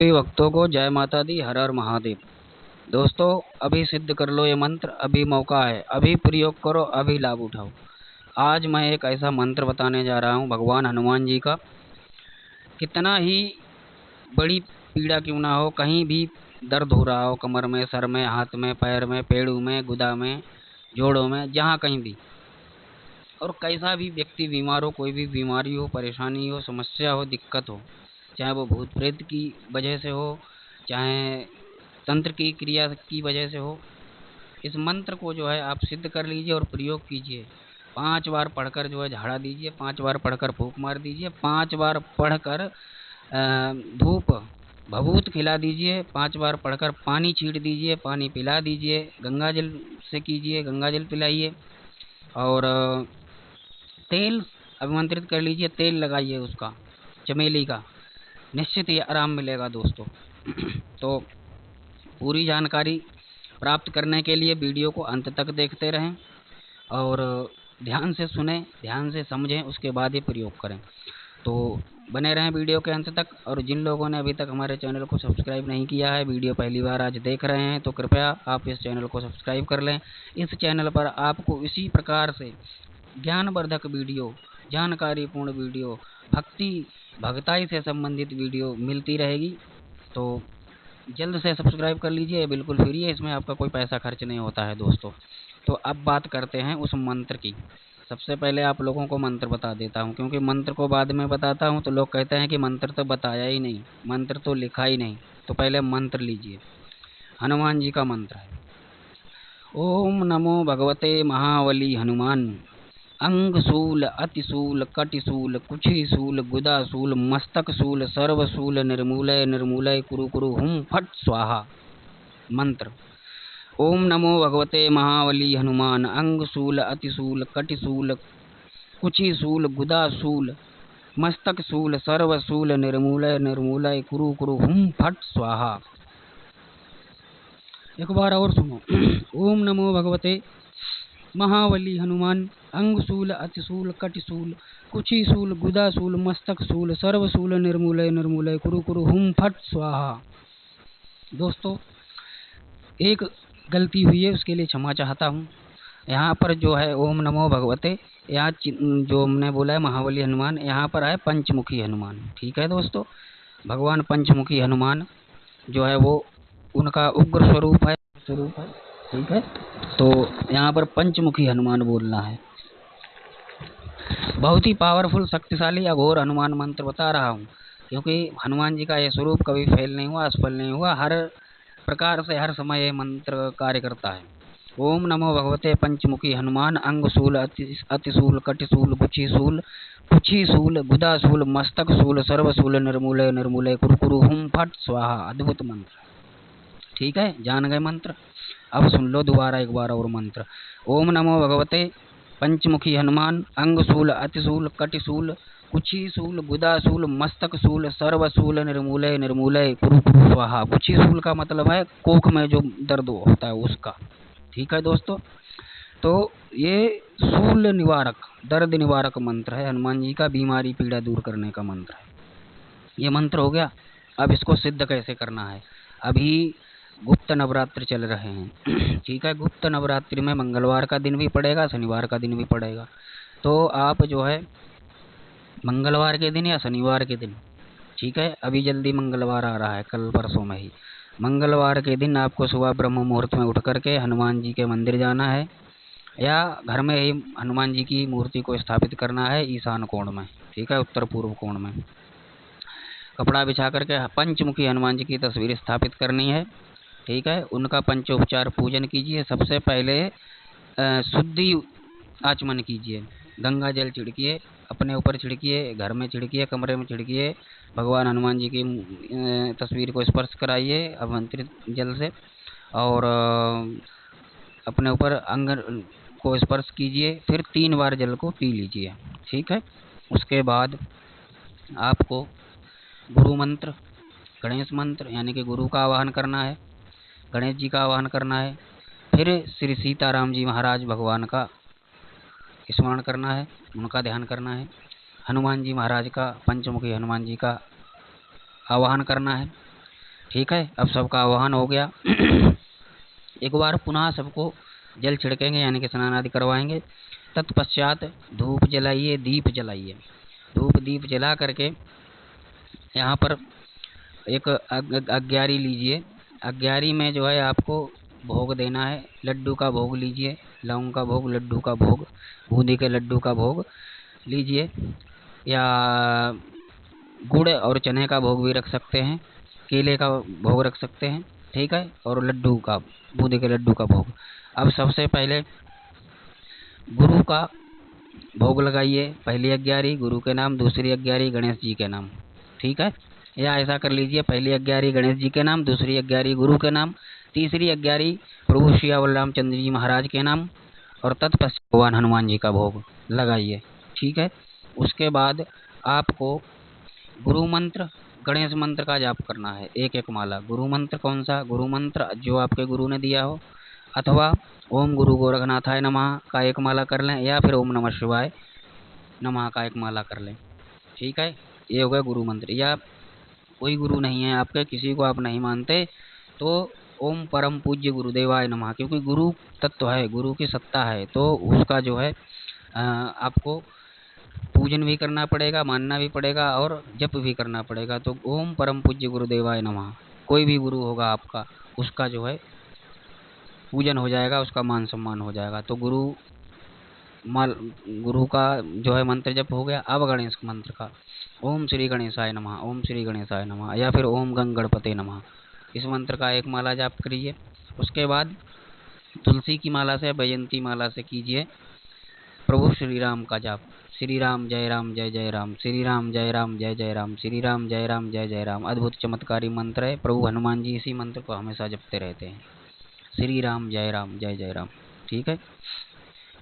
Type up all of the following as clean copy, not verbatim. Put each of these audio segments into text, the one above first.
सभी भक्तों को जय माता दी, हर हर महादेव। दोस्तों, अभी सिद्ध कर लो ये मंत्र, अभी मौका है, अभी प्रयोग करो, अभी लाभ उठाओ। आज मैं एक ऐसा मंत्र बताने जा रहा हूँ भगवान हनुमान जी का। कितना ही बड़ी पीड़ा क्यों ना हो, कहीं भी दर्द हो रहा हो, कमर में, सर में, हाथ में, पैर में, पेड़ों में, गुदा में, जोड़ों में, जहाँ कहीं भी, और कैसा भी व्यक्ति बीमार हो, कोई भी बीमारी हो, परेशानी हो, समस्या हो, दिक्कत हो, चाहे वो भूत प्रेत की वजह से हो, चाहे तंत्र की क्रिया की वजह से हो, इस मंत्र को जो है आप सिद्ध कर लीजिए और प्रयोग कीजिए। 5 बार पढ़कर जो है झाड़ा दीजिए, 5 बार पढ़कर फूंक मार दीजिए, 5 बार पढ़कर धूप भभूत खिला दीजिए, 5 बार पढ़कर पानी छीट दीजिए, पानी पिला दीजिए, गंगा जल से कीजिए, गंगा जल पिलाइए, और तेल अभिमंत्रित कर लीजिए, तेल लगाइए उसका, चमेली का, निश्चित ही आराम मिलेगा दोस्तों। तो पूरी जानकारी प्राप्त करने के लिए वीडियो को अंत तक देखते रहें और ध्यान से सुने, ध्यान से समझें, उसके बाद ही प्रयोग करें। तो बने रहें वीडियो के अंत तक। और जिन लोगों ने अभी तक हमारे चैनल को सब्सक्राइब नहीं किया है, वीडियो पहली बार आज देख रहे हैं, तो कृपया आप इस चैनल को सब्सक्राइब कर लें। इस चैनल पर आपको इसी प्रकार से ज्ञानवर्धक वीडियो, जानकारीपूर्ण वीडियो, भक्ताई से संबंधित वीडियो मिलती रहेगी। तो जल्द से सब्सक्राइब कर लीजिए, बिल्कुल फ्री है, इसमें आपका कोई पैसा खर्च नहीं होता है दोस्तों। तो अब बात करते हैं उस मंत्र की। सबसे पहले आप लोगों को मंत्र बता देता हूँ, क्योंकि मंत्र को बाद में बताता हूँ तो लोग कहते हैं कि मंत्र तो बताया ही नहीं, मंत्र तो लिखा ही नहीं। तो पहले मंत्र लीजिए। हनुमान जी का मंत्र है, ओम नमो भगवते महाबली हनुमान, अंगशूल अतिशूल कटिशूल कुक्षिशूल गुदाशूल मस्तकशूल सर्वशूल निर्मूलय निर्मूलय कुरु कुरु हुम फट स्वाहा। मंत्र, ओम नमो भगवते महाबली हनुमान, अंगशूल अतिशूल कटिशूल कुक्षिशूल गुदाशूल मस्तकशूल सर्वशूल निर्मूलय निर्मूलय कुरु कुरु हुम फट स्वाहा। एक बार और सुनो। ओम नमो भगवते महाबली हनुमान, अंगशूल अतिशूल कटिशूल कुक्षिशूल गुदाशूल मस्तकशूल सर्वशूल निर्मूलय निर्मूलय कुरु कुरु हुम फट स्वाहा। दोस्तों, एक गलती हुई है, उसके लिए क्षमा चाहता हूँ। यहाँ पर जो है ओम नमो भगवते, यहाँ जो हमने बोला है महाबली हनुमान, यहाँ पर है पंचमुखी हनुमान। ठीक है दोस्तों, भगवान पंचमुखी हनुमान जो है वो उनका उग्र स्वरूप है। ठीक है, तो यहाँ पर पंचमुखी हनुमान बोलना है। बहुत ही पावरफुल, शक्तिशाली, अघोर हनुमान मंत्र बता रहा हूँ, क्योंकि हनुमान जी का यह स्वरूप कभी फेल नहीं हुआ, असफल नहीं हुआ। हर प्रकार से हर समय ये मंत्र कार्य करता है। ओम नमो भगवते पंचमुखी हनुमान, अंगशूल अतिशूल कटिशूल कुक्षिशूल गुदाशूल मस्तकशूल सर्वशूल निर्मूलय निर्मूलय कुरु कुरु हुम फट स्वाहा। अद्भुत मंत्र। ठीक है, जान गए मंत्र। अब सुन लो दोबारा एक बार और मंत्र। ओम नमो भगवते पंचमुखी हनुमान, अंगशूल अतिशूल कटिशूल कुक्षिशूल गुदाशूल मस्तकशूल सर्वशूल निर्मूलय निर्मूलय कुरु कुरु स्वाहा। कुक्षिशूल का मतलब है कोख में जो दर्द होता है उसका। ठीक है दोस्तों, तो ये शूल निवारक, दर्द निवारक मंत्र है, हनुमान जी का बीमारी पीड़ा दूर करने का मंत्र है। ये मंत्र हो गया। अब इसको सिद्ध कैसे करना है। अभी गुप्त नवरात्र चल रहे हैं। ठीक है, गुप्त नवरात्रि में मंगलवार का दिन भी पड़ेगा, शनिवार का दिन भी पड़ेगा। तो आप जो है मंगलवार के दिन या शनिवार के दिन, ठीक है, अभी जल्दी मंगलवार आ रहा है, कल परसों में ही, मंगलवार के दिन आपको सुबह ब्रह्म मुहूर्त में उठ करके हनुमान जी के मंदिर जाना है, या घर में ही हनुमान जी की मूर्ति को स्थापित करना है ईशान कोण में। ठीक है, उत्तर पूर्व कोण में कपड़ा बिछा करके पंचमुखी हनुमान जी की तस्वीर स्थापित करनी है। ठीक है, उनका पंचोपचार पूजन कीजिए। सबसे पहले शुद्धि आचमन कीजिए, गंगा जल छिड़किए, अपने ऊपर छिड़किए, घर में छिड़किए, कमरे में छिड़किए, भगवान हनुमान जी की तस्वीर को स्पर्श कराइए अभिमंत्रित जल से, और अपने ऊपर अंग को स्पर्श कीजिए, फिर 3 बार जल को पी लीजिए। ठीक है, उसके बाद आपको गुरु मंत्र, गणेश मंत्र यानी कि गुरु का आवाहन करना है, गणेश जी का आवाहन करना है, फिर श्री सीताराम जी महाराज भगवान का स्मरण करना है, उनका ध्यान करना है, हनुमान जी महाराज का, पंचमुखी हनुमान जी का आवाहन करना है, ठीक है, अब सबका आवाहन हो गया। एक बार पुनः सबको जल छिड़केंगे, यानी कि स्नान आदि करवाएंगे। तत्पश्चात धूप जलाइए, दीप जलाइए। धूप दीप जला करके यहाँ पर एक अग्यारी लीजिए। अग्यारी में जो है आपको भोग देना है। लड्डू का भोग लीजिए, लौंग का भोग, लड्डू का भोग, बूंदी के लड्डू का भोग लीजिए, या गुड़ और चने का भोग भी रख सकते हैं, केले का भोग रख सकते हैं, ठीक है, और लड्डू का, बूंदी के लड्डू का भोग। अब सबसे पहले गुरु का भोग लगाइए। पहली अग्यारी गुरु के नाम, दूसरी अग्यारी गणेश जी के नाम, ठीक है, या ऐसा कर लीजिए, पहली अग्यारी गणेश जी के नाम, दूसरी अग्यारी गुरु के नाम, तीसरी अग्यारी प्रभु श्री बलरामचंद्र जी महाराज के नाम, और तत्पश्चात भगवान हनुमान जी का भोग लगाइए, ठीक है। उसके बाद आपको गुरु मंत्र, गणेश मंत्र का जाप करना है, एक एक माला। गुरु मंत्र कौन सा? गुरु मंत्र जो आपके गुरु ने दिया हो, अथवा ओम गुरु गोरखनाथाय नमः का एक माला कर लें, या फिर ओम नमः शिवाय नमः का एक माला कर लें, ठीक है। ये हो गया गुरु मंत्र। या कोई गुरु नहीं है आपके, किसी को आप नहीं मानते, तो ओम परम पूज्य गुरुदेवाय नमः, क्योंकि गुरु तत्व है, गुरु की सत्ता है, तो उसका जो है आपको पूजन भी करना पड़ेगा, मानना भी पड़ेगा, और जप भी करना पड़ेगा। तो ओम परम पूज्य गुरुदेवाय नमः, कोई भी गुरु होगा आपका, उसका जो है पूजन हो जाएगा, उसका मान सम्मान हो जाएगा। तो गुरु का जो है मंत्र जप हो गया। अब गणेश मंत्र का, ओम श्री गणेशाय नमः, ओम श्री गणेशाय नमः, या फिर ओम गंग गणपते नमः, इस मंत्र का एक माला जाप करिए। उसके बाद तुलसी की माला से, वैजयंती माला से कीजिए प्रभु श्री राम का जाप। श्री राम जय राम जय जय राम, श्री राम जय राम जय जय राम, श्री राम जय राम जय जय राम। अद्भुत चमत्कारी मंत्र है। प्रभु हनुमान जी इसी मंत्र को हमेशा जपते रहते हैं, श्री राम जय जय राम, ठीक है।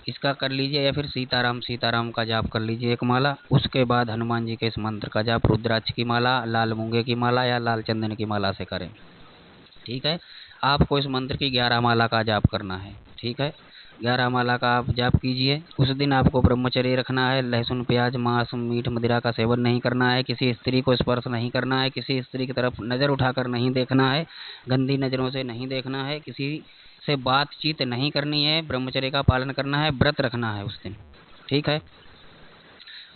इसका कर लीजिए, या फिर सीताराम सीताराम का जाप कर लीजिए एक माला। उसके बाद हनुमान जी के इस मंत्र का जाप रुद्राक्ष की माला, लाल मूंगे की माला, या लाल चंदन की माला से करें, ठीक है। आपको इस मंत्र की 11 माला का जाप करना है, ठीक है। 11 माला का आप जाप कीजिए। उस दिन आपको ब्रह्मचर्य रखना है। लहसुन प्याज मांस मीठ मदिरा का सेवन नहीं करना है। किसी स्त्री को स्पर्श नहीं करना है। किसी स्त्री की तरफ नज़र उठाकर नहीं देखना है। गंदी नज़रों से नहीं देखना है। किसी से बातचीत नहीं करनी है। ब्रह्मचर्य का पालन करना है। व्रत रखना है उस दिन, ठीक है।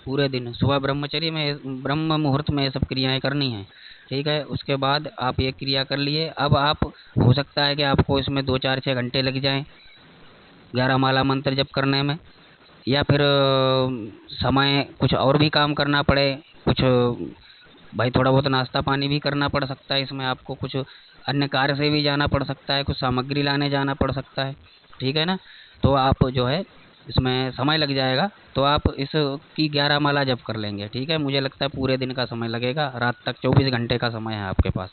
पूरे दिन सुबह ब्रह्मचर्य में, ब्रह्म मुहूर्त में ये सब क्रियाएं करनी है, ठीक है। उसके बाद आप ये क्रिया कर लिए। अब आप, हो सकता है कि आपको इसमें 2 4 6 घंटे लग जाएं 11 माला मंत्र जप करने में, या फिर समय कुछ और भी काम करना पड़े, कुछ भाई थोड़ा बहुत नाश्ता पानी भी करना पड़ सकता है इसमें, आपको कुछ अन्य कार्य से भी जाना पड़ सकता है, कुछ सामग्री लाने जाना पड़ सकता है, ठीक है ना। तो आप जो है इसमें समय लग जाएगा, तो आप इसकी 11 माला जप कर लेंगे, ठीक है। मुझे लगता है पूरे दिन का समय लगेगा, रात तक 24 घंटे का समय है आपके पास।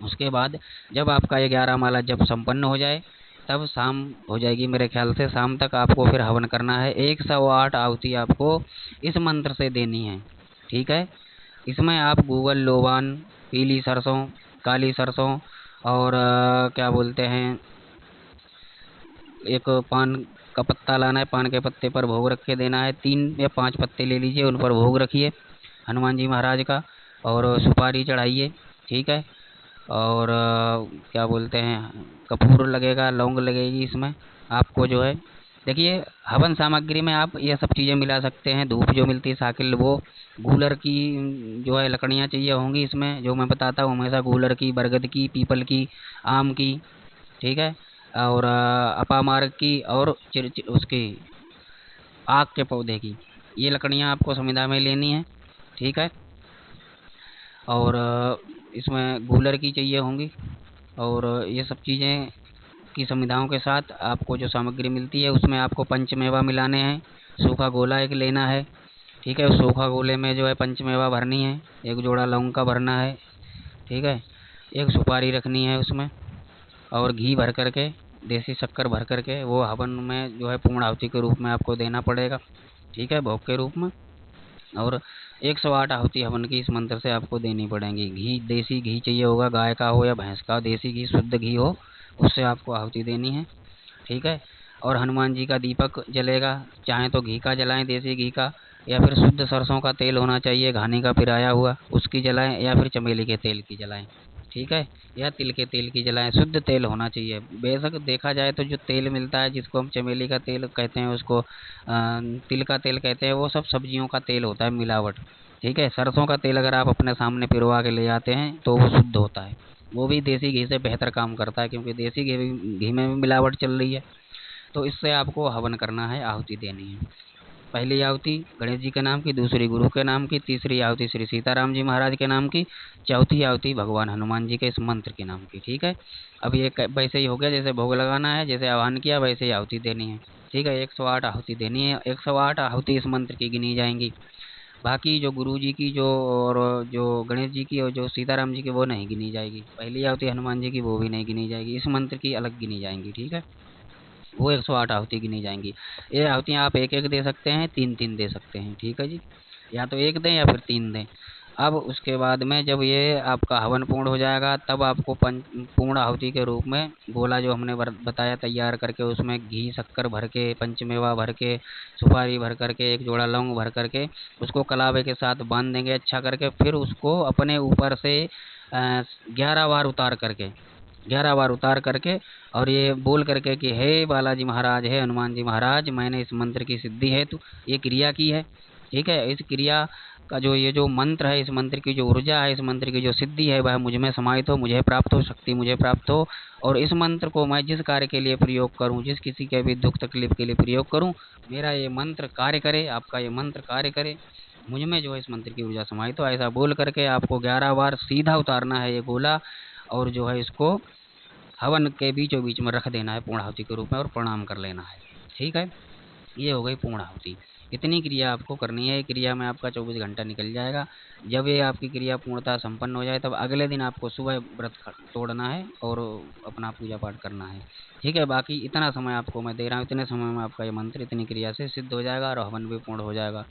उसके बाद जब आपका ये 11 माला जब संपन्न हो जाए, तब शाम हो जाएगी मेरे ख्याल से। शाम तक आपको फिर हवन करना है। 108 आहुति आपको इस मंत्र से देनी है, ठीक है। इसमें आप गूगल लोबान, पीली सरसों, काली सरसों, और क्या बोलते हैं, एक पान का पत्ता लाना है, पान के पत्ते पर भोग रख के देना है। 3 या 5 पत्ते ले लीजिए, उन पर भोग रखिए हनुमान जी महाराज का, और सुपारी चढ़ाइए, ठीक है। और क्या बोलते हैं, कपूर लगेगा, लौंग लगेगी इसमें। आपको जो है देखिए, हवन सामग्री में आप ये सब चीज़ें मिला सकते हैं। धूप जो मिलती है साकिल, वो गूलर की जो है लकड़ियाँ चाहिए होंगी इसमें, जो मैं बताता हूँ हमेशा, गूलर की, बरगद की, पीपल की, आम की, ठीक है, और अपामार्ग की, और उसकी आग के पौधे की, ये लकड़ियाँ आपको समिधा में लेनी है, ठीक है। और इसमें गूलर की चाहिए होंगी, और ये सब चीज़ें की संविधाओं के साथ आपको जो सामग्री मिलती है, उसमें आपको पंचमेवा मिलाने हैं। सूखा गोला एक लेना है, ठीक है। उस सूखा गोले में जो है पंचमेवा भरनी है। एक जोड़ा लौंग का भरना है, ठीक है। एक सुपारी रखनी है उसमें, और घी भर करके, देसी शक्कर भर करके, वो हवन में जो है पूर्ण आहुति के रूप में आपको देना पड़ेगा, ठीक है, भोग के रूप में। और 108 आहुति हवन की इस मंत्र से आपको देनी पड़ेगी। घी, देसी घी चाहिए होगा, गाय का हो या भैंस का, देसी घी, शुद्ध घी हो, उससे आपको आहुति देनी है, ठीक है। और हनुमान जी का दीपक जलेगा, चाहें तो घी का जलाएं, देसी घी का, या फिर शुद्ध सरसों का तेल होना चाहिए, घानी का पिराया हुआ, उसकी जलाएं, या फिर चमेली के तेल की जलाएं, ठीक है, या तिल के तेल की जलाएं। शुद्ध तेल होना चाहिए। बेशक देखा जाए तो जो तेल मिलता है जिसको हम चमेली का तेल कहते हैं, उसको तिल का तेल कहते हैं, वो सब सब्जियों का तेल होता है, मिलावट। ठीक है, सरसों का तेल अगर आप अपने सामने पिरवा के ले आते हैं तो वो शुद्ध होता है, वो भी देसी घी से बेहतर काम करता है, क्योंकि देसी घी में भी मिलावट चल रही है। तो इससे आपको हवन करना है, आहुति देनी है। पहली आहुति गणेश जी के नाम की, दूसरी गुरु के नाम की, तीसरी आहुति श्री सीताराम जी महाराज के नाम की, चौथी आहुति भगवान हनुमान जी के इस मंत्र के नाम की। ठीक है, अब ये वैसे ही हो गया, जैसे भोग लगाना है, जैसे आह्वान किया वैसे ही आहुति देनी है। ठीक है, 108 आहुति देनी है। 108 आहुति इस मंत्र की गिनी जाएंगी। बाकी जो गुरु जी की जो और जो गणेश जी की और जो सीताराम जी की वो नहीं गिनी जाएगी। पहली आहुति हनुमान जी की वो भी नहीं गिनी जाएगी, इस मंत्र की अलग गिनी जाएंगी। ठीक है, वो 108 आहुति गिनी जाएंगी। ये आहुतियाँ आप एक एक दे सकते हैं, तीन तीन दे सकते हैं। ठीक है जी, या तो एक दें या फिर तीन दें। अब उसके बाद में जब ये आपका हवन पूर्ण हो जाएगा, तब आपको पूर्ण आहुति के रूप में गोला जो हमने बताया तैयार करके, उसमें घी शक्कर भर के, पंचमेवा भर के, सुपारी भर करके, एक जोड़ा लौंग भर करके उसको कलावे के साथ बांध देंगे अच्छा करके। फिर उसको अपने ऊपर से 11 बार उतार करके, 11 बार उतार करके और ये बोल करके कि हे बालाजी महाराज, हे हनुमान जी महाराज, मैंने इस मंत्र की सिद्धि हेतु ये क्रिया की है। ठीक है, इस क्रिया का जो ये जो मंत्र है, इस मंत्र की जो ऊर्जा है, इस मंत्र की जो सिद्धि है, वह मुझ में समाहित हो, मुझे प्राप्त हो, शक्ति मुझे प्राप्त हो। और इस मंत्र को मैं जिस कार्य के लिए प्रयोग करूं, जिस किसी के भी दुख तकलीफ के लिए प्रयोग करूं, मेरा ये मंत्र कार्य करे, आपका ये मंत्र कार्य करे, मुझ में जो है इस मंत्र की ऊर्जा समाहित हो। ऐसा बोल करके आपको 11 बार सीधा उतारना है ये गोला, और जो है इसको हवन के बीचों बीच में रख देना है पूर्णाहुति के रूप में, और प्रणाम कर लेना है। ठीक है, ये हो गई पूर्णाहुति। इतनी क्रिया आपको करनी है। क्रिया में आपका 24 घंटा निकल जाएगा। जब ये आपकी क्रिया पूर्णतः संपन्न हो जाए, तब अगले दिन आपको सुबह व्रत तोड़ना है और अपना पूजा पाठ करना है। ठीक है, बाकी इतना समय आपको मैं दे रहा हूँ, इतने समय में आपका ये मंत्र इतनी क्रिया से सिद्ध हो जाएगा और हवन भी पूर्ण हो जाएगा।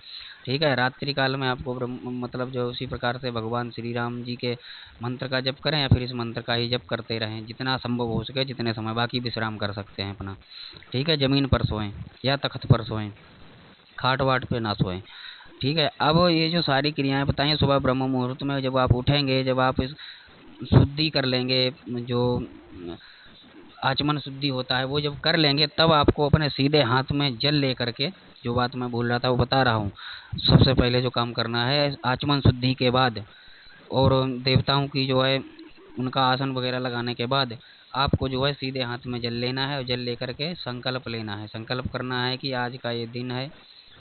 ठीक है, रात्रि काल में आपको मतलब जो उसी प्रकार से भगवान श्री राम जी के मंत्र का जप करें, या फिर इस मंत्र का ही जप करते रहें जितना संभव हो सके, जितने समय। बाकी विश्राम कर सकते हैं अपना। ठीक है, जमीन पर सोएं या तख्त पर सोएं, खाट वाट पे ना सोएं। ठीक है, अब ये जो सारी क्रियाएं बताई, सुबह ब्रह्म मुहूर्त में जब आप उठेंगे, जब आप इस शुद्धि कर लेंगे, जो आचमन शुद्धि होता है वो जब कर लेंगे, तब आपको अपने सीधे हाथ में जल लेकर के, जो बात मैं बोल रहा था वो बता रहा हूँ। सबसे पहले जो काम करना है आचमन शुद्धि के बाद, और देवताओं की जो है उनका आसन वगैरह लगाने के बाद, आपको जो है सीधे हाथ में जल लेना है, और जल लेकर के संकल्प लेना है। संकल्प करना है कि आज का ये दिन है,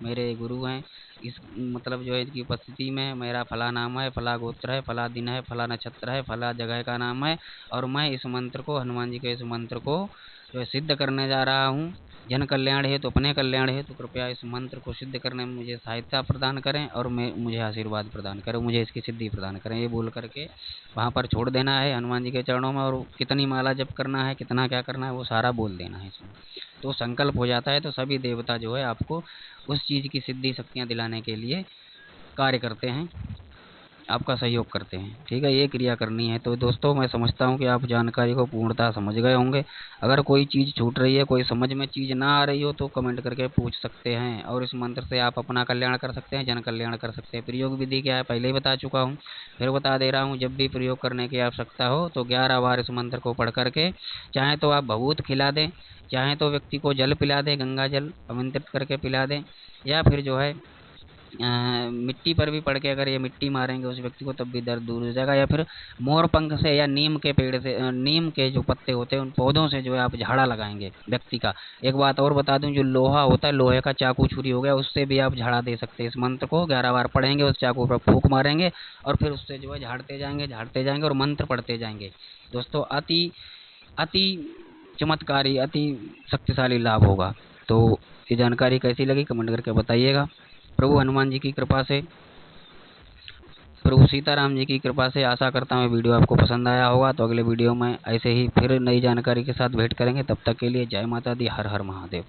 मेरे गुरु हैं, इस मतलब जो है इसकी उपस्थिति में मेरा फला नाम है, फला गोत्र है, फला दिन है, फला नक्षत्र है, फला जगह का नाम है, और मैं इस मंत्र को, हनुमान जी के इस मंत्र को जो है सिद्ध करने जा रहा हूँ। जन कल्याण है तो अपने कल्याण है, तो कृपया इस मंत्र को सिद्ध करने में मुझे सहायता प्रदान करें, और मुझे आशीर्वाद प्रदान करें, मुझे इसकी सिद्धि प्रदान करें। ये बोल करके वहाँ पर छोड़ देना है हनुमान जी के चरणों में, और कितनी माला जप करना है, कितना क्या करना है, वो सारा बोल देना है इसमें। तो संकल्प हो जाता है, तो सभी देवता जो है आपको उस चीज़ की सिद्धि शक्तियाँ दिलाने के लिए कार्य करते हैं, आपका सहयोग करते हैं। ठीक है, ये क्रिया करनी है। तो दोस्तों, मैं समझता हूँ कि आप जानकारी को पूर्णतः समझ गए होंगे। अगर कोई चीज़ छूट रही है, कोई समझ में चीज़ ना आ रही हो, तो कमेंट करके पूछ सकते हैं। और इस मंत्र से आप अपना कल्याण कर सकते हैं, जन कल्याण कर सकते हैं। प्रयोग विधि क्या है पहले ही बता चुका हूँ, फिर बता दे रहा हूँ। जब भी प्रयोग करने की आवश्यकता हो तो 11 बार इस मंत्र को पढ़ करके, चाहे तो आप भभूत खिला दें, चाहे तो व्यक्ति को जल पिला दें, गंगा जल आमंत्रित करके पिला दें, या फिर जो है मिट्टी पर भी पड़ के अगर ये मिट्टी मारेंगे उस व्यक्ति को, तब भी दर्द दूर हो जाएगा। या फिर मोर पंख से या नीम के पेड़ से, नीम के जो पत्ते होते हैं उन पौधों से जो है आप झाड़ा लगाएंगे व्यक्ति का। एक बात और बता दूं, जो लोहा होता है, लोहे का चाकू छुरी हो गया, उससे भी आप झाड़ा दे सकते हैं। इस मंत्र को 11 बार पढ़ेंगे, उस चाकू पर फूंक मारेंगे, और फिर उससे जो है झाड़ते जाएंगे और मंत्र पढ़ते जाएंगे। दोस्तों, अति अति चमत्कारी, अति शक्तिशाली लाभ होगा। तो ये जानकारी कैसी लगी कमेंट करके बताइएगा। प्रभु हनुमान जी की कृपा से, प्रभु सीताराम जी की कृपा से आशा करता हूँ वीडियो आपको पसंद आया होगा। तो अगले वीडियो में ऐसे ही फिर नई जानकारी के साथ भेंट करेंगे। तब तक के लिए जय माता दी, हर हर महादेव।